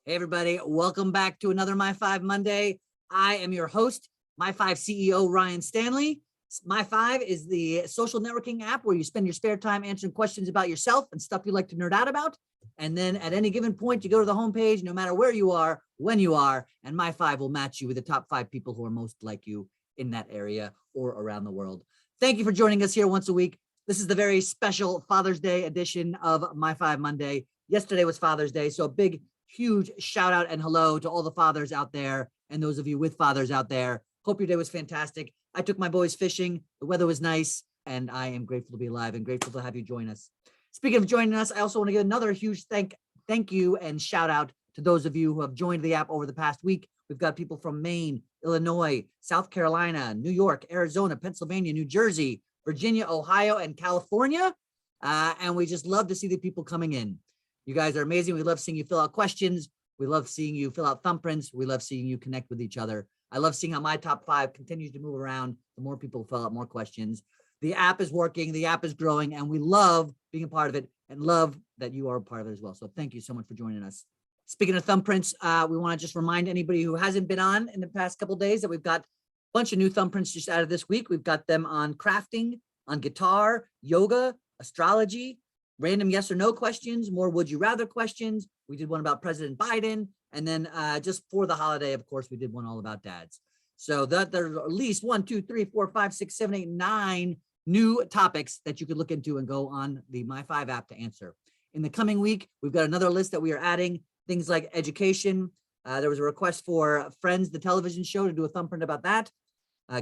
Hey, everybody. Welcome back to another myfive Monday. I am your host, myfive CEO Ryan Stanley. myfive is the social networking app where you spend your spare time answering questions about yourself and stuff you like to nerd out about. And then at any given point, you go to the homepage, no matter where you are, when you are, and myfive will match you with the top 5 people who are most like you in that area or around the world. Thank you for joining us here once a week. This is the very special Father's Day edition of myfive Monday. Yesterday was Father's Day, so a big huge shout out and hello to all the fathers out there and those of you with fathers out there. Hope your day was fantastic. I took my boys fishing. The weather was nice, and I am grateful to be alive and grateful to have you join us. Speaking of joining us, I also want to give another huge thank you and shout out to those of you who have joined the app over the past week. We've got people from Maine, Illinois, South Carolina, New York, Arizona, Pennsylvania, New Jersey, Virginia, Ohio, and California. And we just love to see the people coming in. You guys are amazing. We love seeing you fill out questions. We love seeing you fill out thumbprints. We love seeing you connect with each other. I love seeing how my top 5 continues to move around. The more people fill out more questions. The app is working. The app is growing. And we love being a part of it and love that you are a part of it as well. So thank you so much for joining us. Speaking of thumbprints, we want to just remind anybody who hasn't been on in the past couple of days that we've got a bunch of new thumbprints just out of this week. We've got them on crafting, on guitar, yoga, astrology, random yes or no questions, more would you rather questions. We did one about President Biden. And then just for the holiday, of course, we did one all about dads. So that there's at least 1, 2, 3, 4, 5, 6, 7, 8, 9 new topics that you could look into and go on the myfive app to answer. In the coming week, we've got another list that we are adding, things like education. There was a request for Friends, the television show, to do a thumbprint about that.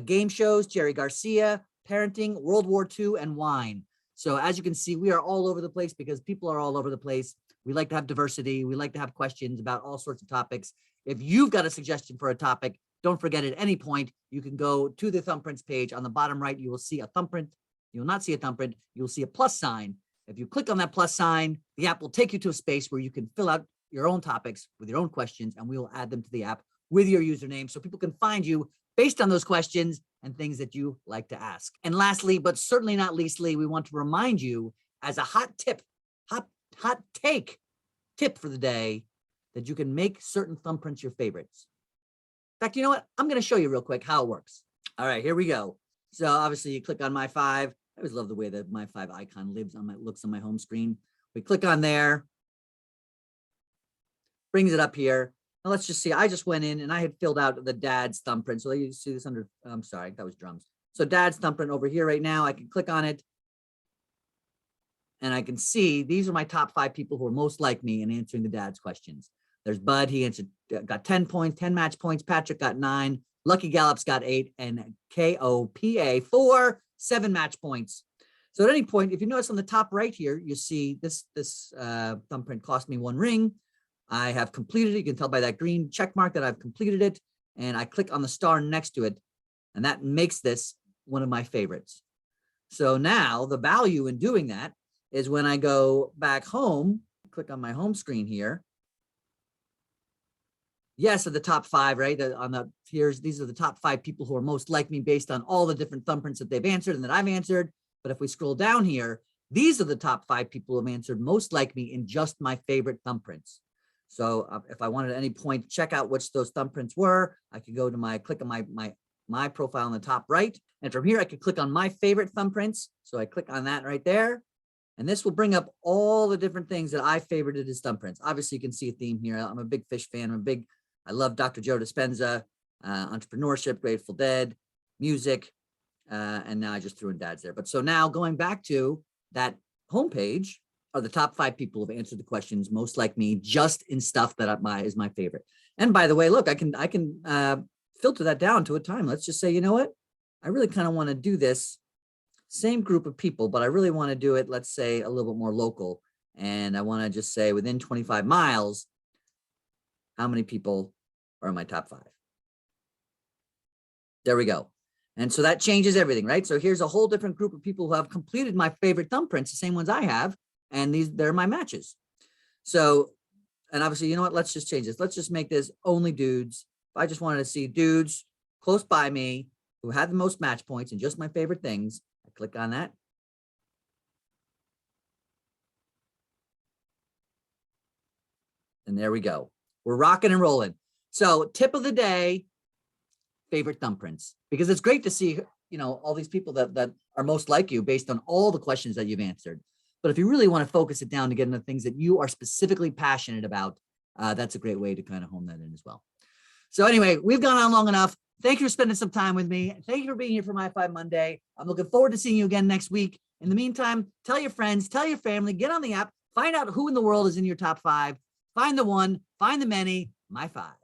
Game shows, Jerry Garcia, parenting, World War II, and wine. So as you can see, we are all over the place because people are all over the place. We like to have diversity. We like to have questions about all sorts of topics. If you've got a suggestion for a topic, don't forget at any point, you can go to the thumbprints page. On the bottom right, you will see a thumbprint. You will not see a thumbprint. You'll see a plus sign. If you click on that plus sign, the app will take you to a space where you can fill out your own topics with your own questions, and we will add them to the app with your username so people can find you based on those questions and things that you like to ask. And lastly, but certainly not leastly, we want to remind you as a hot take tip for the day that you can make certain thumbprints your favorites. In fact, you know what? I'm going to show you real quick how it works. All right, here we go. So obviously you click on myfive. I always love the way that myfive icon looks on my home screen. We click on there, brings it up here. Now let's just see. I just went in and I had filled out the dad's thumbprint. So you see this under, I'm sorry, that was drums. So dad's thumbprint over here right now. I can click on it. And I can see these are my top 5 people who are most like me in answering the dad's questions. There's Bud. He answered, got 10 points, 10 match points. Patrick got 9. Lucky Gallup's got 8. And KOPA 4, 7 match points. So at any point, if you notice on the top right here, you see this thumbprint cost me 1 ring. I have completed it. You can tell by that green check mark that I've completed it. And I click on the star next to it. And that makes this one of my favorites. So now the value in doing that is when I go back home, click on my home screen here. Yes, of the top 5, right? These are the top 5 people who are most like me based on all the different thumbprints that they've answered and that I've answered. But if we scroll down here, these are the top 5 people who have answered most like me in just my favorite thumbprints. So if I wanted at any point to check out which those thumbprints were, I could go to click on my profile on the top right. And from here, I could click on my favorite thumbprints. So I click on that right there. And this will bring up all the different things that I favorited as thumbprints. Obviously, you can see a theme here. I'm a big Fish fan. I love Dr. Joe Dispenza, entrepreneurship, Grateful Dead, music. And now I just threw in dads there. But so now going back to that homepage, are the top 5 people who have answered the questions most like me, just in stuff that is my favorite. And by the way, look, I can filter that down to a time. Let's just say, you know what? I really kind of want to do this same group of people, but I really want to do it, let's say, a little bit more local. And I want to just say within 25 miles, how many people are in my top 5? There we go. And so that changes everything, right? So here's a whole different group of people who have completed my favorite thumbprints, the same ones I have. And they're my matches. So, and obviously, you know what? Let's just change this. Let's just make this only dudes. If I just wanted to see dudes close by me who had the most match points and just my favorite things, I click on that. And there we go. We're rocking and rolling. So tip of the day, favorite thumbprints, because it's great to see, all these people that are most like you based on all the questions that you've answered. But if you really want to focus it down to get into things that you are specifically passionate about, that's a great way to kind of hone that in as well. So anyway, we've gone on long enough. Thank you for spending some time with me. Thank you for being here for myfive Monday. I'm looking forward to seeing you again next week. In the meantime, tell your friends, tell your family, get on the app, find out who in the world is in your top 5, find the one, find the many, myfive.